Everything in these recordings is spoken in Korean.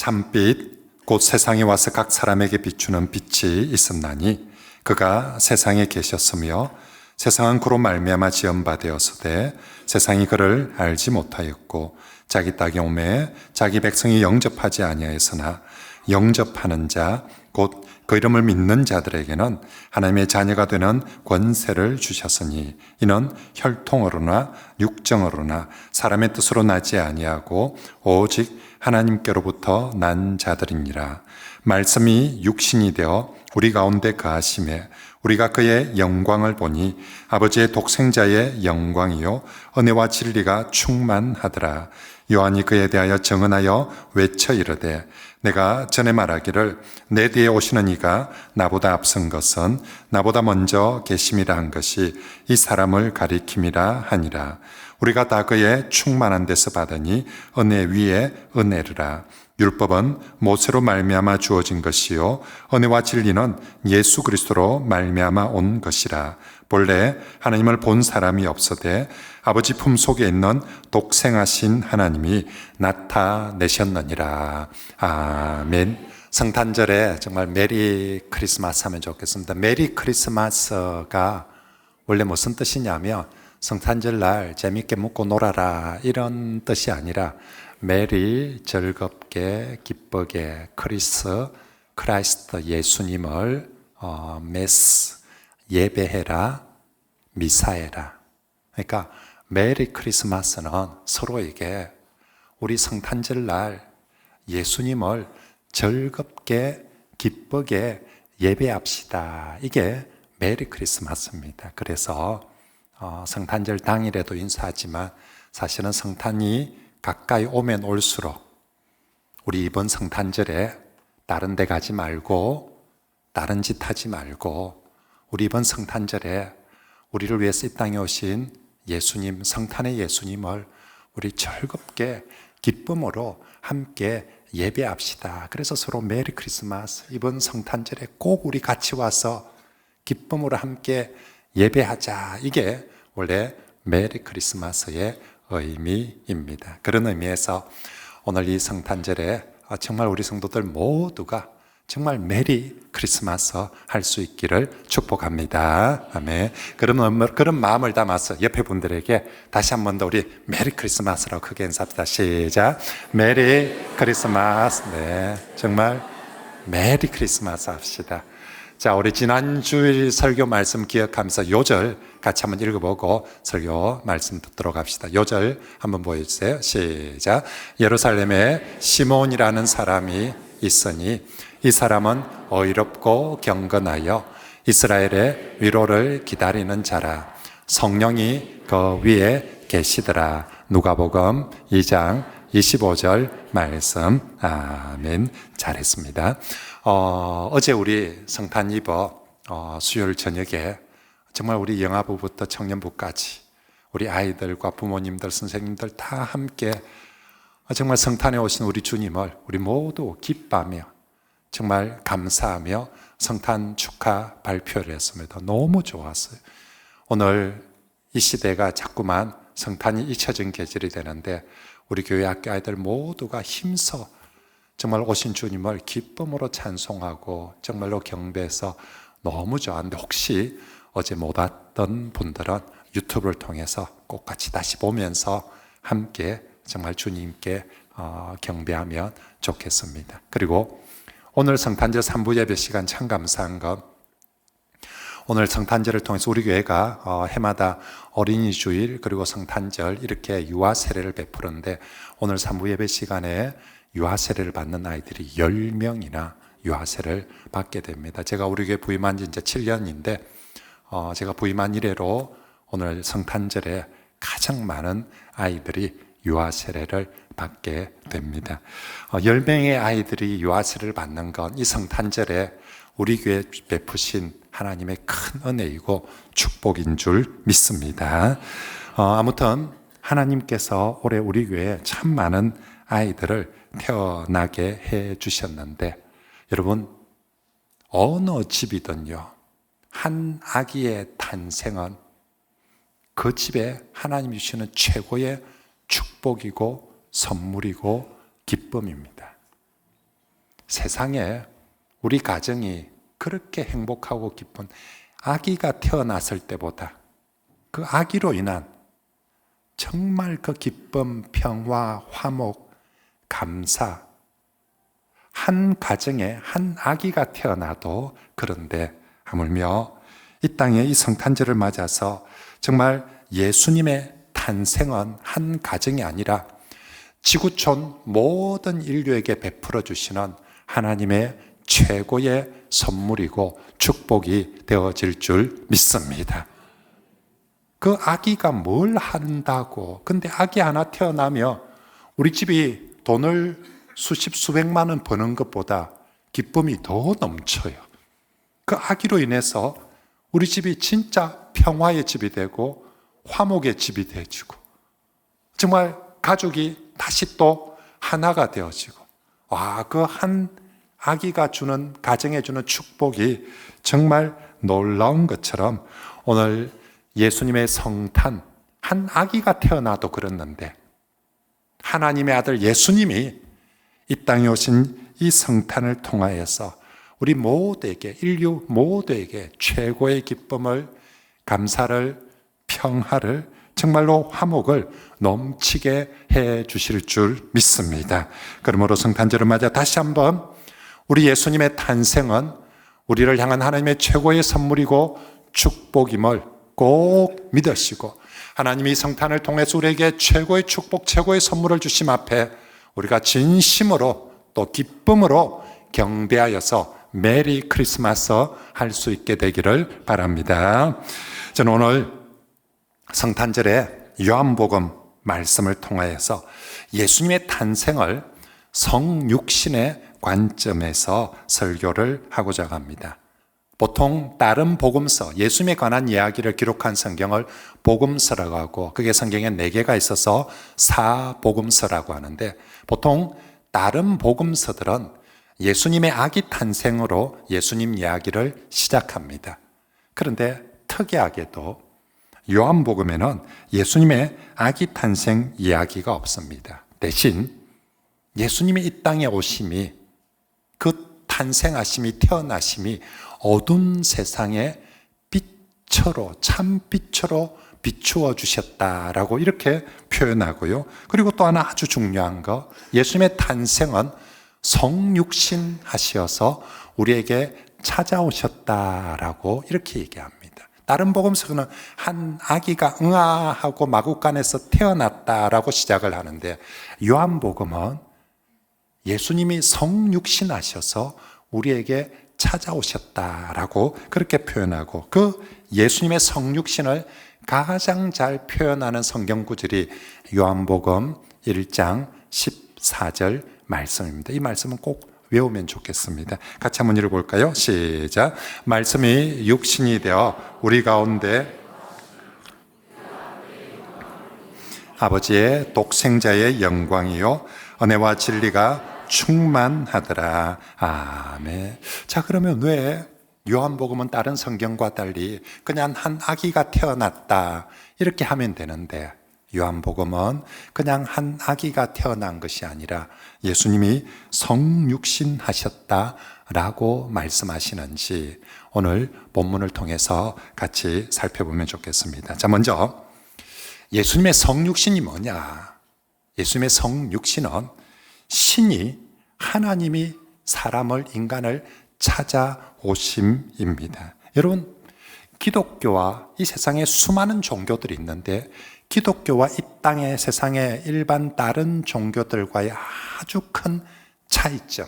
참빛 곧 세상에 와서 각 사람에게 비추는 빛이 있었나니 그가 세상에 계셨으며 세상은 그로 말미암아 지음바 되었으되 세상이 그를 알지 못하였고 자기 땅에 오매 자기 백성이 영접하지 아니하였으나 영접하는 자 곧 그 이름을 믿는 자들에게는 하나님의 자녀가 되는 권세를 주셨으니 이는 혈통으로나 육정으로나 사람의 뜻으로 나지 아니하고 오직 하나님께로부터 난 자들이니라. 말씀이 육신이 되어 우리 가운데 거하심에 우리가 그의 영광을 보니 아버지의 독생자의 영광이요 은혜와 진리가 충만하더라. 요한이 그에 대하여 증언하여 외쳐 이르되 내가 전에 말하기를 내 뒤에 오시는 이가 나보다 앞선 것은 나보다 먼저 계심이라 한 것이 이 사람을 가리킴이라 하니라. 우리가 다 그의 충만한 데서 받으니 은혜 위에 은혜르라. 율법은 모세로 말미암아 주어진 것이요 은혜와 진리는 예수 그리스도로 말미암아 온 것이라. 본래 하나님을 본 사람이 없어되 아버지 품속에 있는 독생하신 하나님이 나타내셨느니라. 아멘. 성탄절에 정말 메리 크리스마스 하면 좋겠습니다. 메리 크리스마스가 원래 무슨 뜻이냐면 성탄절 날 재밌게 먹고 놀아라 이런 뜻이 아니라 메리 즐겁게 기쁘게 크라이스트 예수님을 메스 예배해라 미사해라. 그러니까 메리 크리스마스는 서로에게 우리 성탄절 날 예수님을 즐겁게 기쁘게 예배합시다. 이게 메리 크리스마스입니다. 그래서 성탄절 당일에도 인사하지만 사실은 성탄이 가까이 오면 올수록 우리 이번 성탄절에 다른 데 가지 말고 다른 짓 하지 말고 우리 이번 성탄절에 우리를 위해서 이 땅에 오신 예수님, 성탄의 예수님을 우리 즐겁게 기쁨으로 함께 예배합시다. 그래서 서로 메리 크리스마스, 이번 성탄절에 꼭 우리 같이 와서 기쁨으로 함께 예배하자. 이게 원래 메리 크리스마스의 의미입니다. 그런 의미에서 오늘 이 성탄절에 정말 우리 성도들 모두가 정말 메리 크리스마스 할 수 있기를 축복합니다. 아멘. 그런 마음을 담아서 옆에 분들에게 다시 한 번 더 우리 메리 크리스마스라고 크게 인사합시다. 시작. 메리 크리스마스. 네, 정말 메리 크리스마스 합시다. 자, 우리 지난주일 설교 말씀 기억하면서 요절 같이 한번 읽어보고 설교 말씀 듣도록 합시다. 요절 한번 보여주세요. 시작. 예루살렘에 시몬이라는 사람이 있으니 이 사람은 어이롭고 경건하여 이스라엘의 위로를 기다리는 자라. 성령이 그 위에 계시더라. 누가복음 2장 25절 말씀. 아멘. 잘했습니다. 어제 우리 성탄 이브 수요일 저녁에 정말 우리 영아부부터 청년부까지 우리 아이들과 부모님들, 선생님들 다 함께 정말 성탄에 오신 우리 주님을 우리 모두 기뻐하며 정말 감사하며 성탄 축하 발표를 했습니다. 너무 좋았어요. 오늘 이 시대가 자꾸만 성탄이 잊혀진 계절이 되는데 우리 교회 학교 아이들 모두가 힘써 정말 오신 주님을 기쁨으로 찬송하고 정말로 경배해서 너무 좋았는데 혹시 어제 못 왔던 분들은 유튜브를 통해서 꼭 같이 다시 보면서 함께 정말 주님께 경배하면 좋겠습니다. 그리고 오늘 성탄절 3부 예배 시간 참 감사한 건 오늘 성탄절을 통해서 우리 교회가 해마다 어린이 주일 그리고 성탄절 이렇게 유아 세례를 베푸는데 오늘 3부 예배 시간에 유아 세례를 받는 아이들이 10명이나 유아 세례를 받게 됩니다. 제가 우리 교회 부임한 지 이제 7년인데 제가 부임한 이래로 오늘 성탄절에 가장 많은 아이들이 유아 세례를 받게 됩니다. 10명의 아이들이 유아 세례를 받는 건 이 성탄절에 우리 교회 베푸신 하나님의 큰 은혜이고 축복인 줄 믿습니다. 아무튼 하나님께서 올해 우리 교회에 참 많은 아이들을 태어나게 해 주셨는데 여러분 어느 집이든요 한 아기의 탄생은 그 집에 하나님이 주시는 최고의 축복이고 선물이고 기쁨입니다. 세상에 우리 가정이 그렇게 행복하고 기쁜 아기가 태어났을 때보다 그 아기로 인한 정말 그 기쁨, 평화, 화목, 감사, 한 가정에 한 아기가 태어나도 그런데 하물며 이 땅에 이 성탄절을 맞아서 정말 예수님의 탄생은 한 가정이 아니라 지구촌 모든 인류에게 베풀어 주시는 하나님의 최고의 선물이고 축복이 되어질 줄 믿습니다. 그 아기가 뭘 한다고? 근데 아기 하나 태어나면 우리 집이 돈을 수십 수백만 원 버는 것보다 기쁨이 더 넘쳐요. 그 아기로 인해서 우리 집이 진짜 평화의 집이 되고 화목의 집이 되어지고 정말 가족이 다시 또 하나가 되어지고 그 한 아기가 주는 가정에 주는 축복이 정말 놀라운 것처럼 오늘 예수님의 성탄 한 아기가 태어나도 그랬는데 하나님의 아들 예수님이 이 땅에 오신 이 성탄을 통하여서 우리 모두에게 인류 모두에게 최고의 기쁨을 감사를 평화를 정말로 화목을 넘치게 해 주실 줄 믿습니다. 그러므로 성탄절을 맞아 다시 한번 우리 예수님의 탄생은 우리를 향한 하나님의 최고의 선물이고 축복임을 꼭 믿으시고 하나님이 성탄을 통해서 우리에게 최고의 축복, 최고의 선물을 주심 앞에 우리가 진심으로 또 기쁨으로 경배하여서 메리 크리스마스 할 수 있게 되기를 바랍니다. 저는 오늘 성탄절에 요한복음 말씀을 통하여서 예수님의 탄생을 성육신의 관점에서 설교를 하고자 합니다. 보통 다른 복음서, 예수님에 관한 이야기를 기록한 성경을 복음서라고 하고 그게 성경에 4개가 있어서 사복음서라고 하는데 보통 다른 복음서들은 예수님의 아기 탄생으로 예수님 이야기를 시작합니다. 그런데 특이하게도 요한복음에는 예수님의 아기 탄생 이야기가 없습니다. 대신 예수님이 이 땅에 오심이 그 탄생하심이 태어나심이 어두운 세상에 빛으로 참빛으로 비추어 주셨다라고 이렇게 표현하고요. 그리고 또 하나 아주 중요한 거 예수님의 탄생은 성육신 하셔서 우리에게 찾아오셨다라고 이렇게 얘기합니다. 다른 복음서는 한 아기가 응아하고 마구간에서 태어났다라고 시작을 하는데 요한복음은 예수님이 성육신 하셔서 우리에게 찾아오셨다라고 그렇게 표현하고 그 예수님의 성육신을 가장 잘 표현하는 성경 구절이 요한복음 1장 14절 말씀입니다. 이 말씀은 꼭 외우면 좋겠습니다. 같이 한번 읽어볼까요? 시작. 말씀이 육신이 되어 우리 가운데 아버지의 독생자의 영광이요 은혜와 진리가 충만하더라. 아멘. 자, 그러면 왜 요한복음은 다른 성경과 달리 그냥 한 아기가 태어났다 이렇게 하면 되는데 요한복음은 그냥 한 아기가 태어난 것이 아니라 예수님이 성육신 하셨다라고 말씀하시는지 오늘 본문을 통해서 같이 살펴보면 좋겠습니다. 자, 먼저 예수님의 성육신이 뭐냐? 예수님의 성육신은 신이 하나님이 사람을 인간을 찾아오심입니다. 여러분 기독교와 이 세상에 수많은 종교들이 있는데 기독교와 이 땅의 세상의 일반 다른 종교들과의 아주 큰 차이점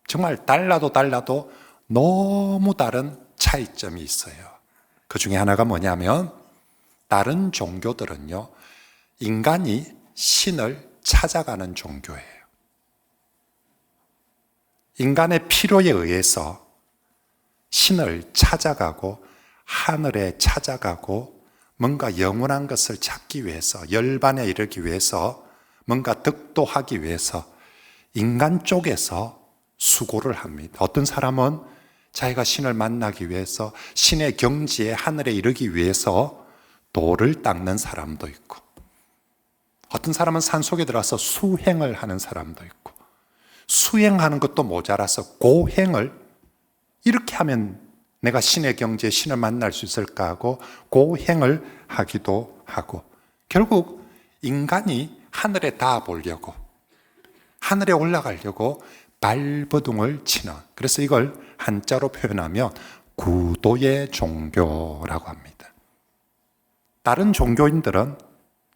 정말 달라도 너무 다른 차이점이 있어요. 그 중에 하나가 뭐냐면 다른 종교들은요 인간이 신을 찾아가는 종교예요. 인간의 필요에 의해서 신을 찾아가고 하늘에 찾아가고 뭔가 영원한 것을 찾기 위해서 열반에 이르기 위해서 뭔가 득도하기 위해서 인간 쪽에서 수고를 합니다. 어떤 사람은 자기가 신을 만나기 위해서 신의 경지에 하늘에 이르기 위해서 돌을 닦는 사람도 있고 어떤 사람은 산속에 들어가서 수행을 하는 사람도 있고 수행하는 것도 모자라서 고행을 이렇게 하면 내가 신의 경지에 신을 만날 수 있을까 하고 고행을 하기도 하고, 결국 인간이 하늘에 닿아 보려고, 하늘에 올라가려고 발버둥을 치는, 그래서 이걸 한자로 표현하면 구도의 종교라고 합니다. 다른 종교인들은,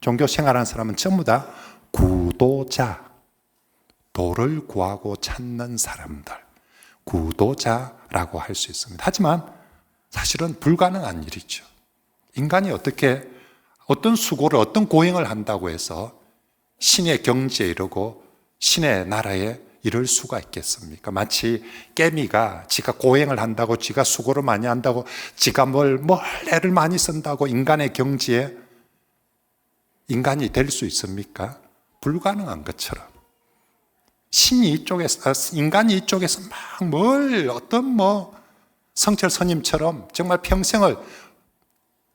종교 생활하는 사람은 전부 다 구도자, 도를 구하고 찾는 사람들, 구도자라고 할 수 있습니다. 하지만 사실은 불가능한 일이죠. 인간이 어떻게 어떤 수고를, 어떤 고행을 한다고 해서 신의 경지에 이르고 신의 나라에 이를 수가 있겠습니까? 마치 깨미가 지가 고행을 한다고, 지가 수고를 많이 한다고, 지가 뭘 애를 많이 쓴다고 인간의 경지에 인간이 될 수 있습니까? 불가능한 것처럼 신이 이쪽에서, 인간이 이쪽에서 어떤 성철 스님처럼 정말 평생을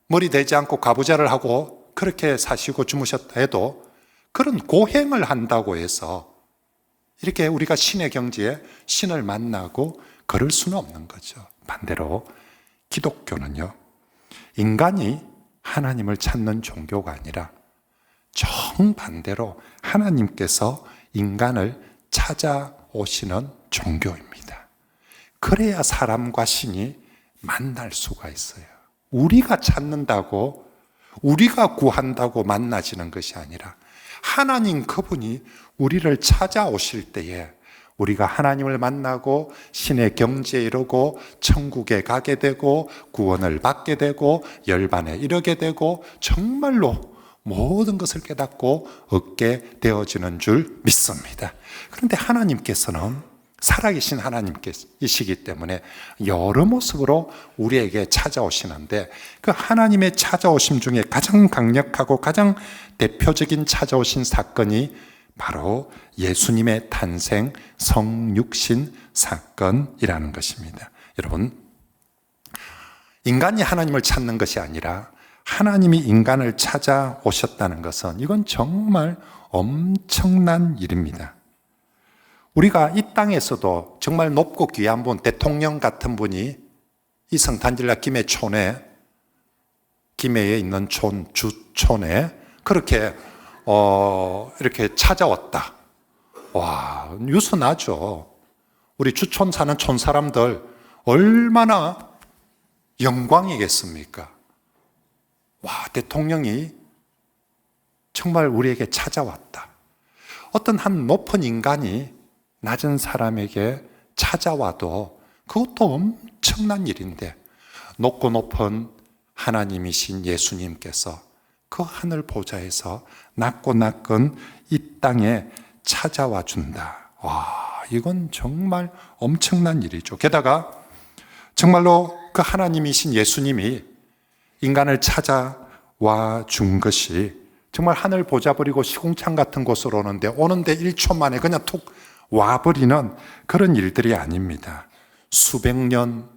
머리 대지 않고 가부좌를 하고 그렇게 사시고 주무셨다 해도 그런 고행을 한다고 해서 이렇게 우리가 신의 경지에 신을 만나고 그럴 수는 없는 거죠. 반대로 기독교는요, 인간이 하나님을 찾는 종교가 아니라 정반대로 하나님께서 인간을 찾아오시는 종교입니다. 그래야 사람과 신이 만날 수가 있어요. 우리가 찾는다고, 우리가 구한다고 만나지는 것이 아니라 하나님 그분이 우리를 찾아오실 때에 우리가 하나님을 만나고 신의 경지에 이르고 천국에 가게 되고 구원을 받게 되고 열반에 이르게 되고 정말로 모든 것을 깨닫고 얻게 되어지는 줄 믿습니다. 그런데 하나님께서는 살아계신 하나님이시기 때문에 여러 모습으로 우리에게 찾아오시는데, 그 하나님의 찾아오심 중에 가장 강력하고 가장 대표적인 찾아오신 사건이 바로 예수님의 탄생, 성육신 사건이라는 것입니다. 여러분, 인간이 하나님을 찾는 것이 아니라 하나님이 인간을 찾아오셨다는 것은, 이건 정말 엄청난 일입니다. 우리가 이 땅에서도 정말 높고 귀한 분, 대통령 같은 분이 이 성탄절날 김해에 있는 주촌에 그렇게 이렇게 찾아왔다. 와, 뉴스 나죠. 우리 주촌 사는 촌 사람들 얼마나 영광이겠습니까? 와, 대통령이 정말 우리에게 찾아왔다. 어떤 한 높은 인간이 낮은 사람에게 찾아와도 그것도 엄청난 일인데, 높고 높은 하나님이신 예수님께서 그 하늘 보좌에서 낮고 낮은 이 땅에 찾아와 준다. 와, 이건 정말 엄청난 일이죠. 게다가 정말로 그 하나님이신 예수님이 인간을 찾아와 준 것이 정말 하늘 보좌 버리고 시궁창 같은 곳으로 오는데 1초 만에 그냥 툭 와버리는 그런 일들이 아닙니다. 수백 년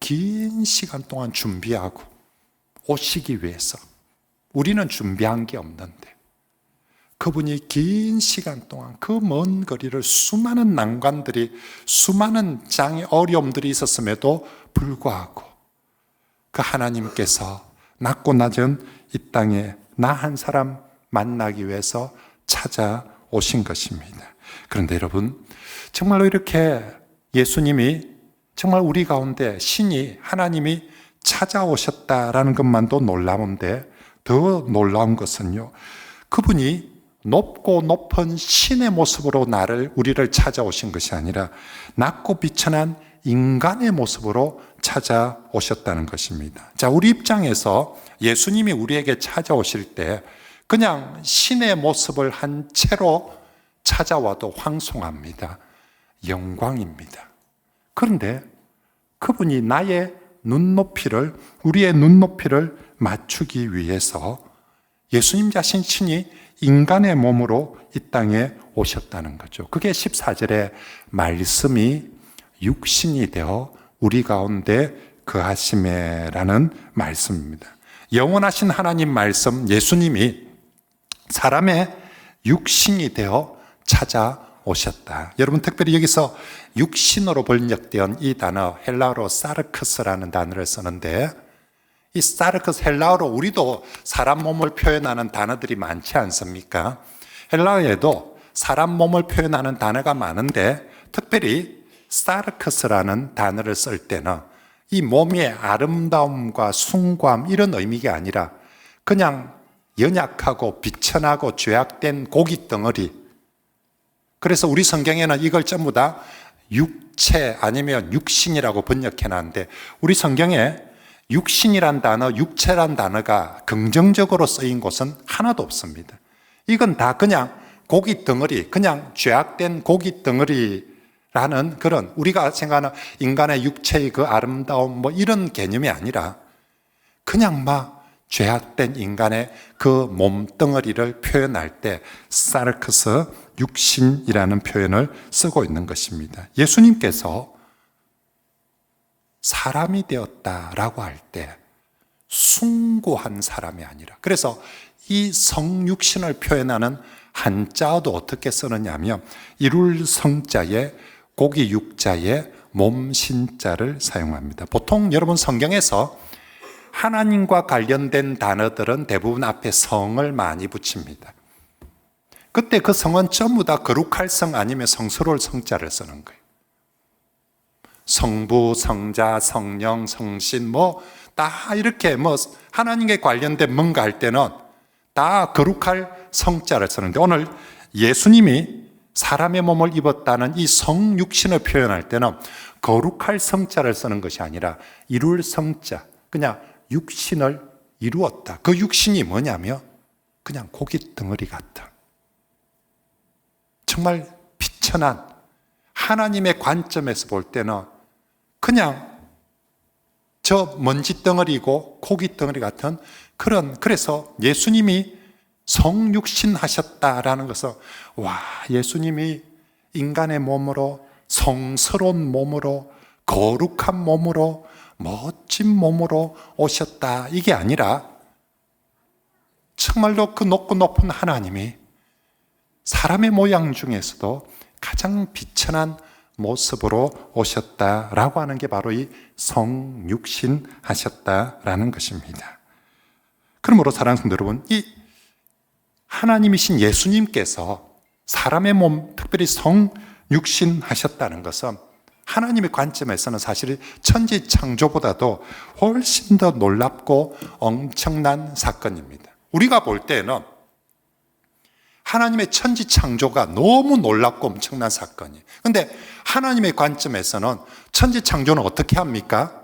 긴 시간 동안 준비하고 오시기 위해서 우리는 준비한 게 없는데, 그분이 긴 시간 동안 그 먼 거리를 수많은 난관들이, 수많은 장애, 어려움들이 있었음에도 불구하고 그 하나님께서 낮고 낮은 이 땅에 나 한 사람 만나기 위해서 찾아오신 것입니다. 그런데 여러분, 정말로 이렇게 예수님이 정말 우리 가운데 신이, 하나님이 찾아오셨다라는 것만도 놀라운데, 더 놀라운 것은요, 그분이 높고 높은 신의 모습으로 우리를 찾아오신 것이 아니라 낮고 비천한 인간의 모습으로 찾아오셨다는 것입니다. 자, 우리 입장에서 예수님이 우리에게 찾아오실 때 그냥 신의 모습을 한 채로 찾아와도 황송합니다. 영광입니다. 그런데 그분이 우리의 눈높이를 맞추기 위해서 예수님 자신 친히 인간의 몸으로 이 땅에 오셨다는 거죠. 그게 14절에 말씀이 육신이 되어 우리 가운데 거하심에라는 말씀입니다. 영원하신 하나님 말씀, 예수님이 사람의 육신이 되어 오셨다. 여러분, 특별히 여기서 육신으로 번역된 이 단어, 헬라어로 사르크스라는 단어를 쓰는데, 이 사르크스, 헬라어로 우리도 사람 몸을 표현하는 단어들이 많지 않습니까? 헬라어에도 사람 몸을 표현하는 단어가 많은데, 특별히 사르크스라는 단어를 쓸 때는 이 몸의 아름다움과 숭고함 이런 의미가 아니라 그냥 연약하고 비천하고 죄악된 고기 덩어리. 그래서 우리 성경에는 이걸 전부 다 육체 아니면 육신이라고 번역해 놨는데, 우리 성경에 육신이란 단어, 육체란 단어가 긍정적으로 쓰인 곳은 하나도 없습니다. 이건 다 그냥 고기 덩어리, 그냥 죄악된 고기 덩어리라는 그런, 우리가 생각하는 인간의 육체의 그 아름다움 뭐 이런 개념이 아니라 그냥 막 죄악된 인간의 그 몸덩어리를 표현할 때 사르크스, 육신이라는 표현을 쓰고 있는 것입니다. 예수님께서 사람이 되었다라고 할 때 숭고한 사람이 아니라, 그래서 이 성육신을 표현하는 한자어도 어떻게 쓰느냐 하면 이룰 성자에 고기 육자에 몸 신자를 사용합니다. 보통 여러분 성경에서 하나님과 관련된 단어들은 대부분 앞에 성을 많이 붙입니다. 그때 그 성은 전부 다 거룩할 성 아니면 성스러울 성자를 쓰는 거예요. 성부, 성자, 성령, 성신 다 이렇게 하나님께 관련된 뭔가 할 때는 다 거룩할 성자를 쓰는데, 오늘 예수님이 사람의 몸을 입었다는 이 성육신을 표현할 때는 거룩할 성자를 쓰는 것이 아니라 이룰 성자, 그냥 육신을 이루었다. 그 육신이 뭐냐면 그냥 고기 덩어리 같은, 정말 비천한, 하나님의 관점에서 볼 때는 그냥 저 먼지 덩어리고 고기 덩어리 같은 그런, 그래서 예수님이 성육신 하셨다라는 것은, 와, 예수님이 인간의 몸으로, 성스러운 몸으로, 거룩한 몸으로, 멋진 몸으로 오셨다, 이게 아니라 정말로 그 높고 높은 하나님이 사람의 모양 중에서도 가장 비천한 모습으로 오셨다라고 하는 게 바로 이 성육신 하셨다라는 것입니다. 그러므로 사랑하는 성도 여러분, 이 하나님이신 예수님께서 사람의 몸, 특별히 성육신 하셨다는 것은 하나님의 관점에서는 사실 천지 창조보다도 훨씬 더 놀랍고 엄청난 사건입니다. 우리가 볼 때는 하나님의 천지 창조가 너무 놀랍고 엄청난 사건이에요. 그런데 하나님의 관점에서는 천지 창조는 어떻게 합니까?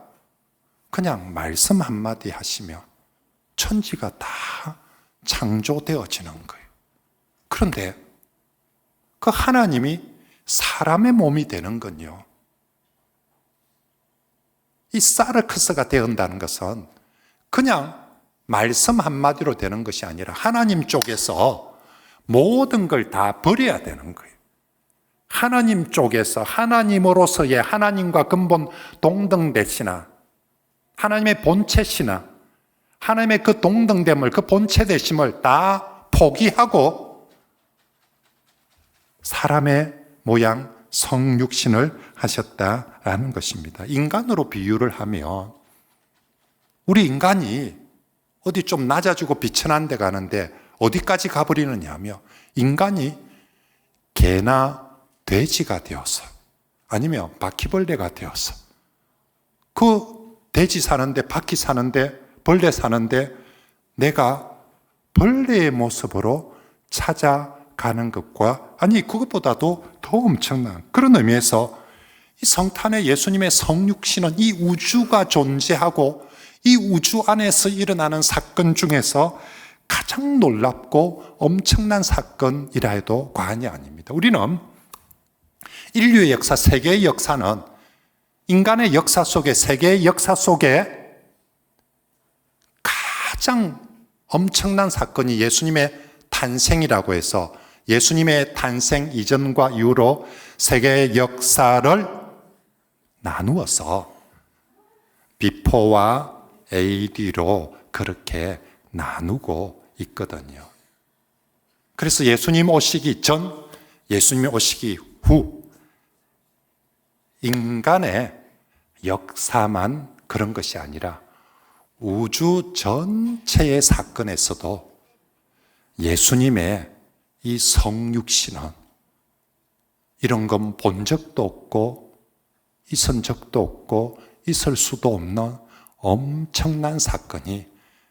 그냥 말씀 한마디 하시면 천지가 다 창조되어지는 거예요. 그런데 그 하나님이 사람의 몸이 되는 건요, 이 사르크스가 되었다는 것은 그냥 말씀 한마디로 되는 것이 아니라 하나님 쪽에서 모든 걸 다 버려야 되는 거예요. 하나님 쪽에서 하나님으로서의 하나님과 근본 동등되시나, 하나님의 본체시나, 하나님의 그 동등됨을, 그 본체 되심을 다 포기하고 사람의 모양 성육신을 하셨다라는 것입니다. 인간으로 비유를 하면 우리 인간이 어디 좀 낮아지고 비천한 데 가는데 어디까지 가버리느냐 하며, 인간이 개나 돼지가 되어서, 아니면 바퀴벌레가 되어서, 그 돼지 사는데, 바퀴 사는데, 벌레 사는데 내가 벌레의 모습으로 찾아가는 것과, 아니 그것보다도 더 엄청난 그런 의미에서 이 성탄의 예수님의 성육신은 이 우주가 존재하고 이 우주 안에서 일어나는 사건 중에서 가장 놀랍고 엄청난 사건이라 해도 과언이 아닙니다. 우리는 인류의 역사, 세계의 역사는 인간의 역사 속에, 세계의 역사 속에 가장 엄청난 사건이 예수님의 탄생이라고 해서 예수님의 탄생 이전과 이후로 세계의 역사를 나누어서 비포와 AD로 그렇게 나누고 있거든요. 그래서 예수님 오시기 전, 예수님이 오시기 후 인간의 역사만 그런 것이 아니라 우주 전체의 사건에서도 예수님의 이 성육신은 이런 건 본 적도 없고 있은 적도 없고 있을 수도 없는 엄청난 사건이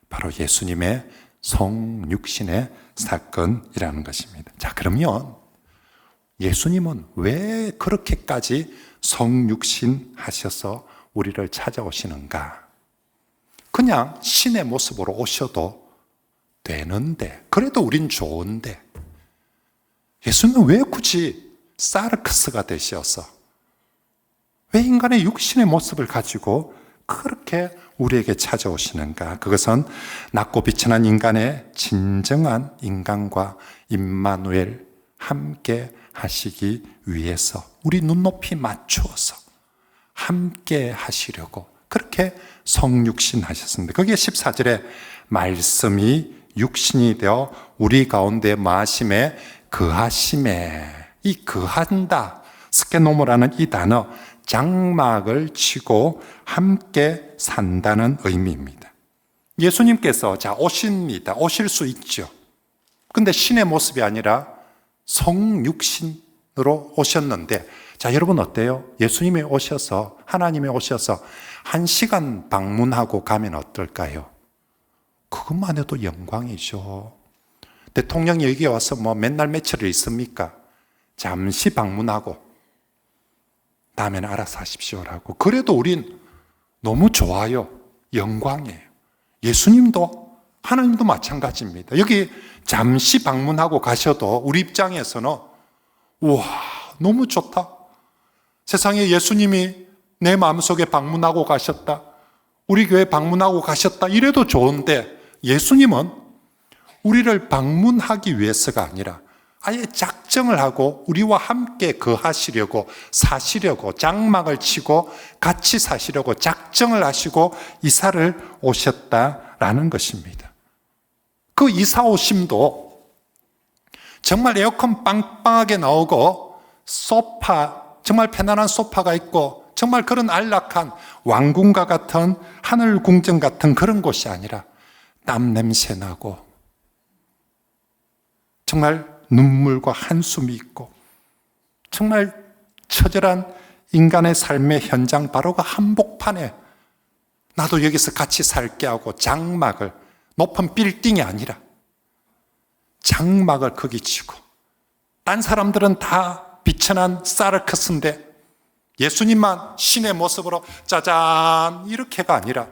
바로 예수님의 성육신의 사건이라는 것입니다. 자, 그러면 예수님은 왜 그렇게까지 성육신 하셔서 우리를 찾아오시는가? 그냥 신의 모습으로 오셔도 되는데, 그래도 우린 좋은데, 예수님은 왜 굳이 사르크스가 되셔서, 왜 인간의 육신의 모습을 가지고 그렇게 우리에게 찾아오시는가? 그것은 낮고 비천한 인간의 진정한 인간과 임마누엘 함께 하시기 위해서 우리 눈높이 맞추어서 함께 하시려고 그렇게 성육신 하셨습니다. 거기에 14절에 말씀이 육신이 되어 우리 가운데 마심에 거하심에, 이 거한다, 스케노모라는 이 단어, 장막을 치고 함께 산다는 의미입니다. 예수님께서 오십니다. 오실 수 있죠. 근데 신의 모습이 아니라 성육신으로 오셨는데, 여러분 어때요? 예수님이 오셔서, 하나님이 오셔서 1시간 방문하고 가면 어떨까요? 그것만 해도 영광이죠. 대통령이 여기 와서 맨날 며칠을 있습니까? 잠시 방문하고 다음에는 알아서 하십시오라고. 그래도 우린 너무 좋아요. 영광이에요. 예수님도 하나님도 마찬가지입니다. 여기 잠시 방문하고 가셔도 우리 입장에서는 우와, 너무 좋다. 세상에 예수님이 내 마음속에 방문하고 가셨다, 우리 교회 방문하고 가셨다, 이래도 좋은데, 예수님은 우리를 방문하기 위해서가 아니라 아예 작정을 하고 우리와 함께 거하시려고, 사시려고, 장막을 치고 같이 사시려고 작정을 하시고 이사를 오셨다라는 것입니다. 그 이사 오심도 정말 에어컨 빵빵하게 나오고 소파, 정말 편안한 소파가 있고 정말 그런 안락한 왕궁과 같은 하늘 궁전 같은 그런 곳이 아니라 땀 냄새 나고 정말 눈물과 한숨이 있고 정말 처절한 인간의 삶의 현장, 바로 그 한복판에 나도 여기서 같이 살게 하고 장막을, 높은 빌딩이 아니라 장막을 거기 치고, 딴 사람들은 다 비천한 사르크스인데 예수님만 신의 모습으로 짜잔 이렇게가 아니라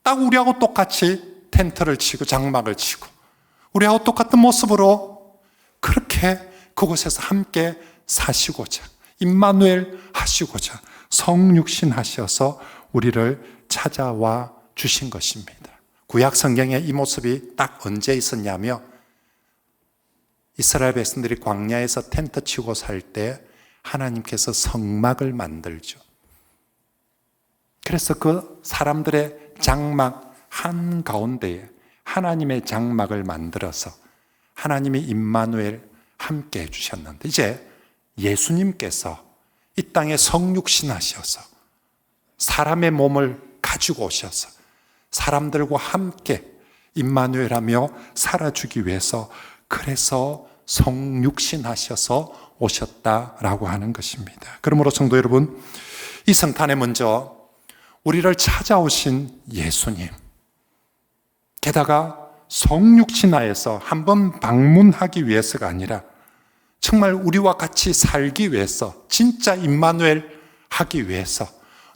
딱 우리하고 똑같이 텐트를 치고 장막을 치고 우리하고 똑같은 모습으로 그렇게 그곳에서 함께 사시고자, 임마누엘 하시고자 성육신 하셔서 우리를 찾아와 주신 것입니다. 구약 성경에 이 모습이 딱 언제 있었냐며, 이스라엘 백성들이 광야에서 텐트 치고 살 때 하나님께서 성막을 만들죠. 그래서 그 사람들의 장막 한가운데에 하나님의 장막을 만들어서 하나님이 임마누엘 함께 해주셨는데, 이제 예수님께서 이 땅에 성육신 하셔서 사람의 몸을 가지고 오셔서 사람들과 함께 임마누엘 하며 살아주기 위해서, 그래서 성육신 하셔서 오셨다라고 하는 것입니다. 그러므로 성도 여러분, 이 성탄에 먼저 우리를 찾아오신 예수님, 게다가 성육신하여서 한번 방문하기 위해서가 아니라 정말 우리와 같이 살기 위해서, 진짜 임마누엘 하기 위해서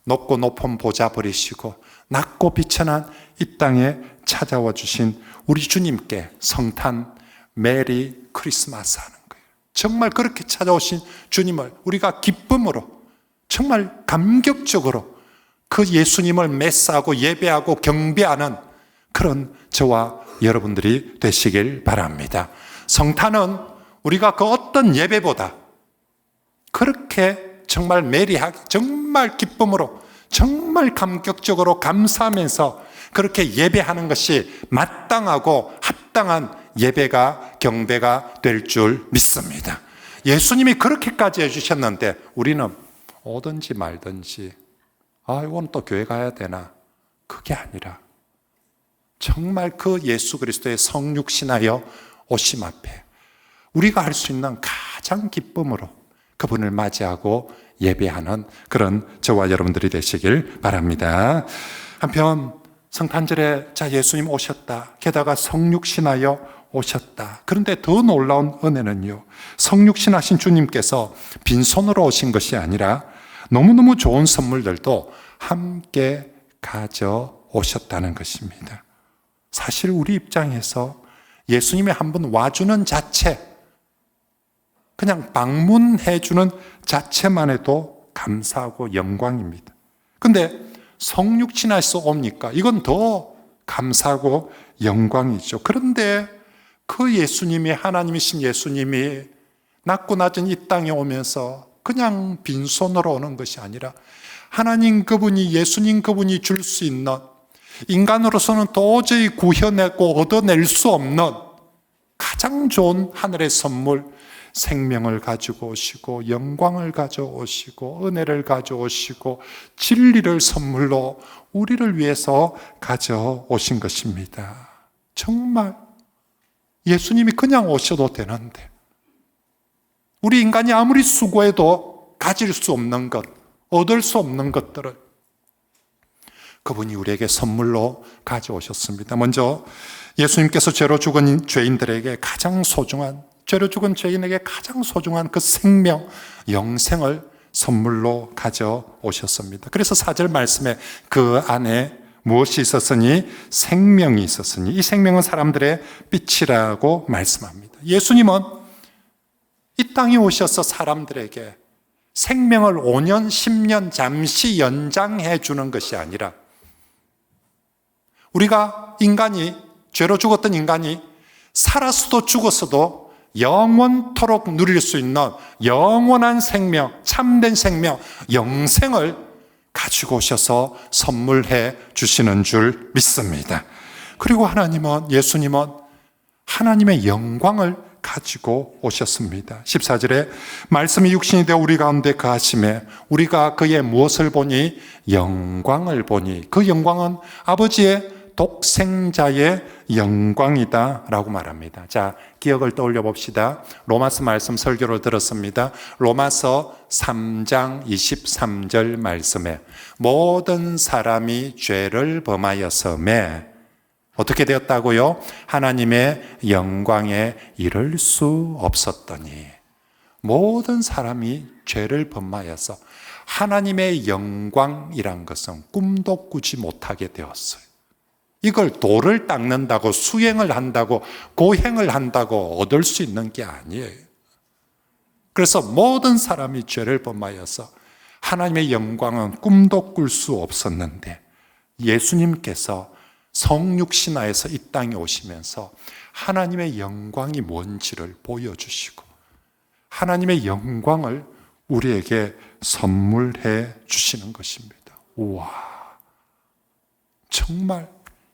높고 높은 보좌 버리시고 낮고 비천한 이 땅에 찾아와 주신 우리 주님께 성탄 메리 크리스마스 하는 거예요. 정말 그렇게 찾아오신 주님을 우리가 기쁨으로, 정말 감격적으로 그 예수님을 메시아하고 예배하고 경배하는 그런 저와 여러분들이 되시길 바랍니다. 성탄은 우리가 그 어떤 예배보다 그렇게 정말 메리하게, 정말 기쁨으로, 정말 감격적으로 감사하면서 그렇게 예배하는 것이 마땅하고 합당한 예배가 경배가 될 줄 믿습니다. 예수님이 그렇게까지 해주셨는데 우리는 오든지 말든지 이건 또 교회 가야 되나? 그게 아니라 정말 그 예수 그리스도의 성육신하여 오심 앞에 우리가 할 수 있는 가장 기쁨으로 그분을 맞이하고 예배하는 그런 저와 여러분들이 되시길 바랍니다. 한편 성탄절에 예수님 오셨다. 게다가 성육신하여 오셨다. 그런데 더 놀라운 은혜는요, 성육신하신 주님께서 빈손으로 오신 것이 아니라 너무너무 좋은 선물들도 함께 가져오셨다는 것입니다. 사실 우리 입장에서 예수님이 한번 와주는 자체, 그냥 방문해 주는 자체만 해도 감사하고 영광입니다. 근데 성육신하셔서 옵니까? 이건 더 감사하고 영광이죠. 그런데 그 예수님이, 하나님이신 예수님이 낮고 낮은 이 땅에 오면서 그냥 빈손으로 오는 것이 아니라 하나님 그분이, 예수님 그분이 줄 수 있는, 인간으로서는 도저히 구현하고 얻어낼 수 없는 가장 좋은 하늘의 선물, 생명을 가지고 오시고 영광을 가져오시고 은혜를 가져오시고 진리를 선물로 우리를 위해서 가져오신 것입니다. 정말 예수님이 그냥 오셔도 되는데 우리 인간이 아무리 수고해도 가질 수 없는 것, 얻을 수 없는 것들을 그분이 우리에게 선물로 가져오셨습니다. 먼저 예수님께서 죄로 죽은 죄인들에게 가장 소중한, 죄로 죽은 죄인에게 가장 소중한 그 생명, 영생을 선물로 가져오셨습니다. 그래서 4절 말씀에 그 안에 무엇이 있었으니? 생명이 있었으니 이 생명은 사람들의 빛이라고 말씀합니다. 예수님은 이 땅에 오셔서 사람들에게 생명을 5년, 10년 잠시 연장해 주는 것이 아니라 우리가 인간이, 죄로 죽었던 인간이 살았어도 죽었어도 영원토록 누릴 수 있는 영원한 생명, 참된 생명, 영생을 가지고 오셔서 선물해 주시는 줄 믿습니다. 그리고 하나님은, 예수님은 하나님의 영광을 가지고 오셨습니다. 14절에 말씀이 육신이 되어 우리 가운데 거하심에 우리가 그의 무엇을 보니? 영광을 보니. 그 영광은 아버지의 독생자의 영광이다 라고 말합니다. 자, 기억을 떠올려 봅시다. 로마서 말씀 설교를 들었습니다. 로마서 3장 23절 말씀에 모든 사람이 죄를 범하였음에 어떻게 되었다고요? 하나님의 영광에 이를 수 없었더니. 모든 사람이 죄를 범하여서 하나님의 영광이란 것은 꿈도 꾸지 못하게 되었어요. 이걸 돌을 닦는다고, 수행을 한다고, 고행을 한다고 얻을 수 있는 게 아니에요. 그래서 모든 사람이 죄를 범하여서 하나님의 영광은 꿈도 꿀 수 없었는데 예수님께서 성육신하에서 이 땅에 오시면서 하나님의 영광이 뭔지를 보여주시고 하나님의 영광을 우리에게 선물해 주시는 것입니다. 우와, 정말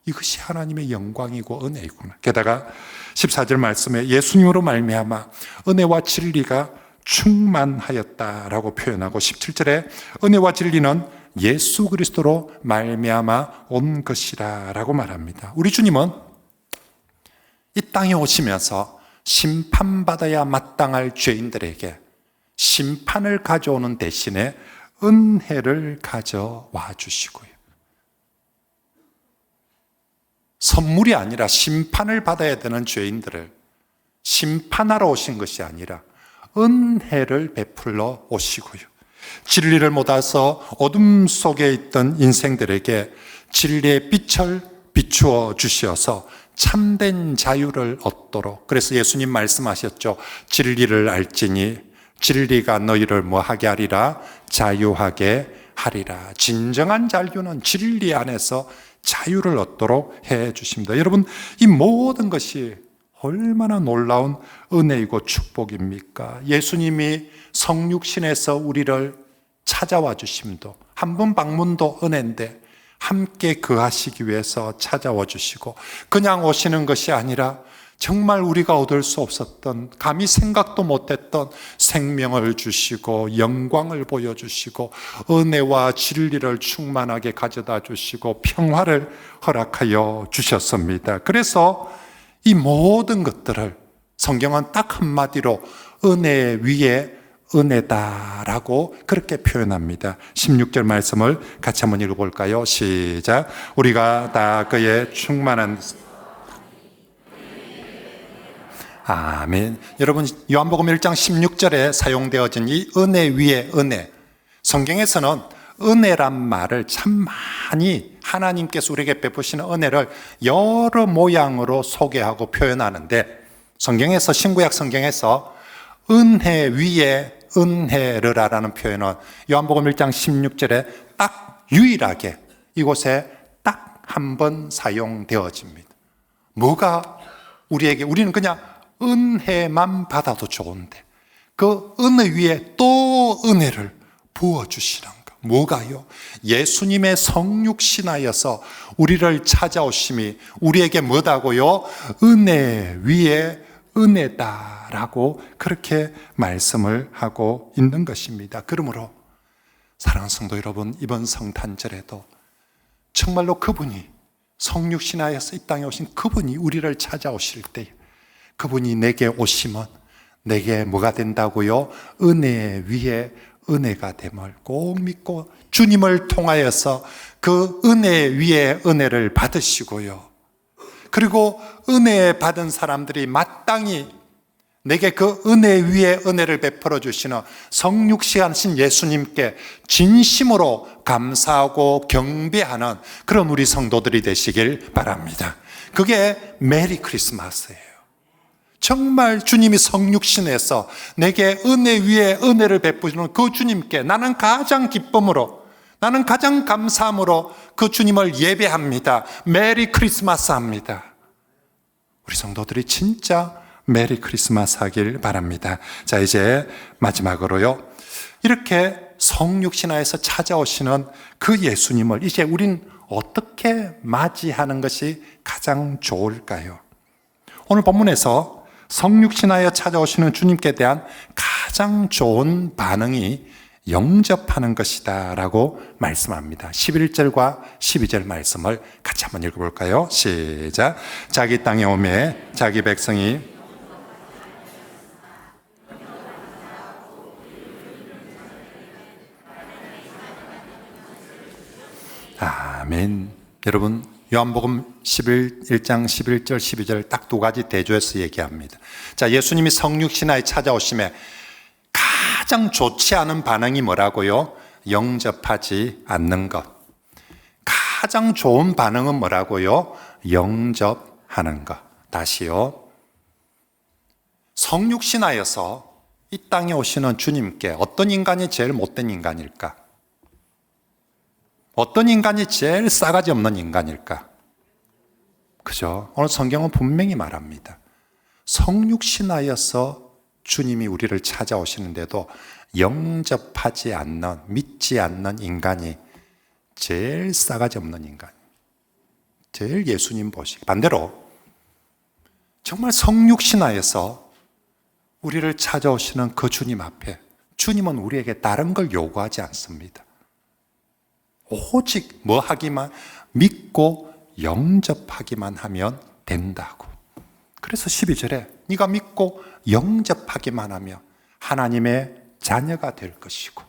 이것이 하나님의 영광이고 은혜이구나. 게다가 14절 말씀에 예수님으로 말미암아 은혜와 진리가 충만하였다라고 표현하고 17절에 은혜와 진리는 예수 그리스도로 말미암아 온 것이라 라고 말합니다. 우리 주님은 이 땅에 오시면서 심판받아야 마땅할 죄인들에게 심판을 가져오는 대신에 은혜를 가져와 주시고요. 선물이 아니라 심판을 받아야 되는 죄인들을 심판하러 오신 것이 아니라 은혜를 베풀러 오시고요. 진리를 못 알아서 어둠 속에 있던 인생들에게 진리의 빛을 비추어 주셔서 참된 자유를 얻도록. 그래서 예수님 말씀하셨죠. 진리를 알지니 진리가 너희를 뭐하게 하리라? 자유하게 하리라. 진정한 자유는 진리 안에서 자유를 얻도록 해 주십니다. 여러분, 이 모든 것이 얼마나 놀라운 은혜이고 축복입니까? 예수님이 성육신에서 우리를 찾아와 주심도, 한 번 방문도 은혜인데 함께 거하시기 위해서 찾아와 주시고 그냥 오시는 것이 아니라 정말 우리가 얻을 수 없었던, 감히 생각도 못했던 생명을 주시고 영광을 보여주시고 은혜와 진리를 충만하게 가져다 주시고 평화를 허락하여 주셨습니다. 그래서 이 모든 것들을 성경은 딱 한마디로 은혜 위에 은혜다라고 그렇게 표현합니다. 16절 말씀을 같이 한번 읽어볼까요? 시작. 우리가 다 그의 충만한 아멘. 여러분, 요한복음 1장 16절에 사용되어진 이 은혜 위에 은혜, 성경에서는 은혜란 말을 참 많이 하나님께서 우리에게 베푸시는 은혜를 여러 모양으로 소개하고 표현하는데, 성경에서, 신구약 성경에서 은혜 위에 은혜르라라는 표현은 요한복음 1장 16절에 딱 유일하게 이곳에 딱 한 번 사용되어집니다. 뭐가 우리는 그냥 은혜만 받아도 좋은데 그 은혜 위에 또 은혜를 부어주시는 것. 뭐가요? 예수님의 성육신하여서 우리를 찾아오심이 우리에게 뭐다고요? 은혜 위에 은혜다라고 그렇게 말씀을 하고 있는 것입니다. 그러므로 사랑하는 성도 여러분, 이번 성탄절에도 정말로 그분이 성육신하여서 이 땅에 오신 그분이 우리를 찾아오실 때 그분이 내게 오시면 내게 뭐가 된다고요? 은혜 위에 은혜가 됨을 꼭 믿고 주님을 통하여서 그 은혜 위에 은혜를 받으시고요. 그리고 은혜 받은 사람들이 마땅히 내게 그 은혜 위에 은혜를 베풀어 주시는 성육신하신 예수님께 진심으로 감사하고 경배하는 그런 우리 성도들이 되시길 바랍니다. 그게 메리 크리스마스예요. 정말 주님이 성육신해서 내게 은혜 위에 은혜를 베푸시는 그 주님께 나는 가장 기쁨으로, 나는 가장 감사함으로 그 주님을 예배합니다. 메리 크리스마스 합니다. 우리 성도들이 진짜 메리 크리스마스 하길 바랍니다. 자, 이제 마지막으로요, 이렇게 성육신하에서 찾아오시는 그 예수님을 이제 우린 어떻게 맞이하는 것이 가장 좋을까요? 오늘 본문에서 성육신하여 찾아오시는 주님께 대한 가장 좋은 반응이 영접하는 것이다 라고 말씀합니다. 11절과 12절 말씀을 같이 한번 읽어볼까요? 시작. 자기 땅에 오매 자기 백성이 아멘. 여러분, 요한복음 1장 11절 12절 딱 두 가지 대조해서 얘기합니다. 자, 예수님이 성육신하에 찾아오심에 가장 좋지 않은 반응이 뭐라고요? 영접하지 않는 것. 가장 좋은 반응은 뭐라고요? 영접하는 것. 다시요. 성육신하여서 이 땅에 오시는 주님께 어떤 인간이 제일 못된 인간일까? 어떤 인간이 제일 싸가지 없는 인간일까? 그죠? 오늘 성경은 분명히 말합니다. 성육신하여서 주님이 우리를 찾아오시는데도 영접하지 않는, 믿지 않는 인간이 제일 싸가지 없는 인간, 제일 예수님 보시기. 반대로 정말 성육신하여서 우리를 찾아오시는 그 주님 앞에 주님은 우리에게 다른 걸 요구하지 않습니다. 오직 뭐 하기만, 믿고 영접하기만 하면 된다고. 그래서 12절에 네가 믿고 영접하기만 하면 하나님의 자녀가 될 것이고,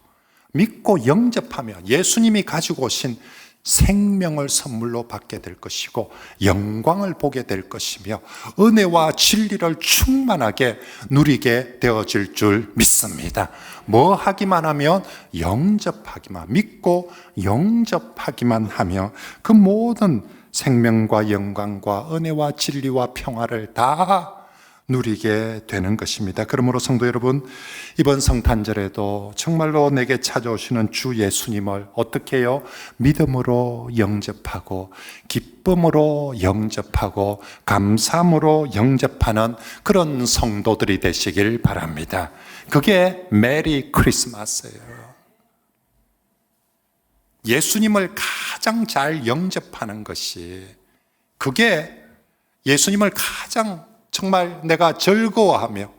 믿고 영접하면 예수님이 가지고 오신 생명을 선물로 받게 될 것이고 영광을 보게 될 것이며 은혜와 진리를 충만하게 누리게 되어질 줄 믿습니다. 뭐 하기만 하면 영접하기만, 믿고 영접하기만 하며 그 모든 생명과 영광과 은혜와 진리와 평화를 다 누리게 되는 것입니다. 그러므로 성도 여러분, 이번 성탄절에도 정말로 내게 찾아오시는 주 예수님을 어떻게 해요? 믿음으로 영접하고 기쁨으로 영접하고 감사함으로 영접하는 그런 성도들이 되시길 바랍니다. 그게 메리 크리스마스예요. 예수님을 가장 잘 영접하는 것이, 그게 예수님을 가장 정말 내가 즐거워하며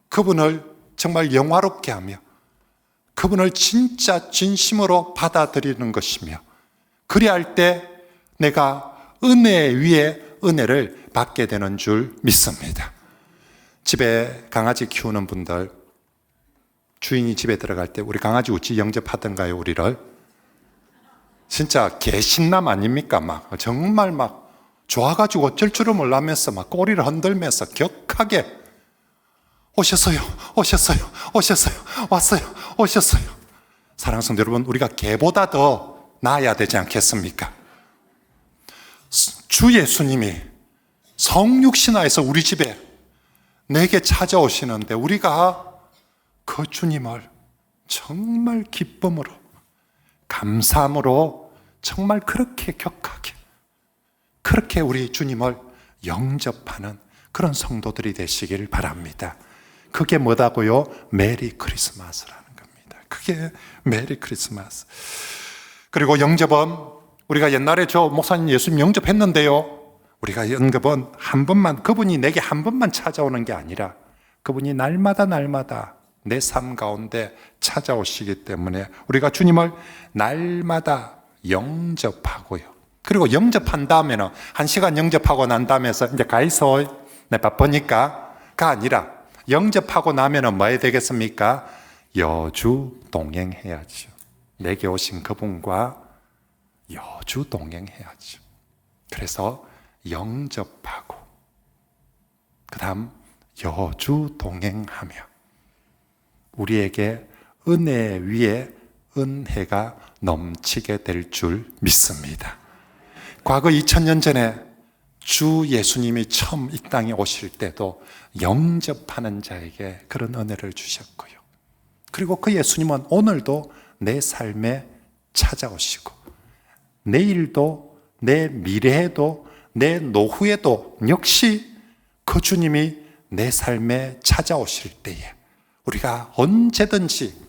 그분을 정말 영화롭게 하며 그분을 진짜 진심으로 받아들이는 것이며 그리할 때 내가 은혜 위에 은혜를 받게 되는 줄 믿습니다. 집에 강아지 키우는 분들, 주인이 집에 들어갈 때 우리 강아지 어찌 영접하던가요, 우리를? 진짜 개신남 아닙니까? 막 정말 막 좋아가지고 어쩔 줄을 몰라면서 막 꼬리를 흔들면서 격하게 오셨어요, 오셨어요, 오셨어요, 왔어요, 오셨어요. 사랑하는 성도 여러분, 우리가 개보다 더 나아야 되지 않겠습니까? 주 예수님이 성육신하에서 우리 집에 내게 찾아오시는데 우리가 그 주님을 정말 기쁨으로 감사함으로 정말 그렇게 격하게 그렇게 우리 주님을 영접하는 그런 성도들이 되시길 바랍니다. 그게 뭐다고요? 메리 크리스마스라는 겁니다. 그게 메리 크리스마스. 그리고 영접은 우리가 옛날에 저 목사님 예수님 영접했는데요, 우리가 영접은 한 번만, 그분이 내게 한 번만 찾아오는 게 아니라 그분이 날마다 내 삶 가운데 찾아오시기 때문에 우리가 주님을 날마다 영접하고요. 그리고 영접한 다음에는 1시간 영접하고 난 다음에서 이제 가이소, 내 바쁘니까 가 아니라 영접하고 나면은 뭐 해야 되겠습니까? 여주 동행해야죠. 내게 오신 그분과 여주 동행해야죠. 그래서 영접하고 그 다음 여주 동행하며 우리에게 은혜 위에 은혜가 넘치게 될 줄 믿습니다. 과거 2000년 전에 주 예수님이 처음 이 땅에 오실 때도 영접하는 자에게 그런 은혜를 주셨고요. 그리고 그 예수님은 오늘도 내 삶에 찾아오시고 내일도 내 미래에도 내 노후에도 역시 그 주님이 내 삶에 찾아오실 때에 우리가 언제든지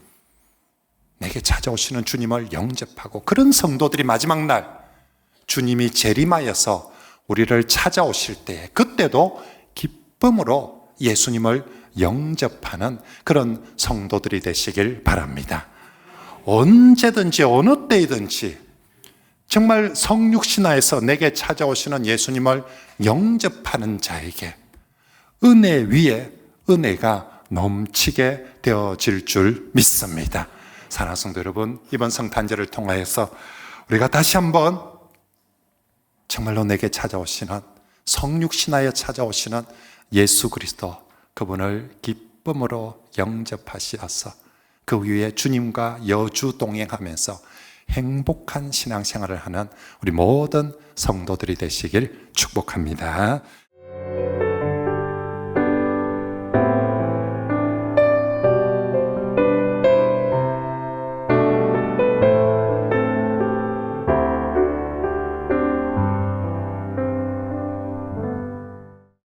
내게 찾아오시는 주님을 영접하고 그런 성도들이 마지막 날 주님이 재림하여서 우리를 찾아오실 때 그때도 기쁨으로 예수님을 영접하는 그런 성도들이 되시길 바랍니다. 언제든지 어느 때이든지 정말 성육신하에서 내게 찾아오시는 예수님을 영접하는 자에게 은혜 위에 은혜가 넘치게 되어질 줄 믿습니다. 사랑하는 성도 여러분, 이번 성탄절을 통하여서 우리가 다시 한번 정말로 내게 찾아오시는 성육신하여 찾아오시는 예수 그리스도 그분을 기쁨으로 영접하시어서 그 위에 주님과 여주 동행하면서 행복한 신앙생활을 하는 우리 모든 성도들이 되시길 축복합니다.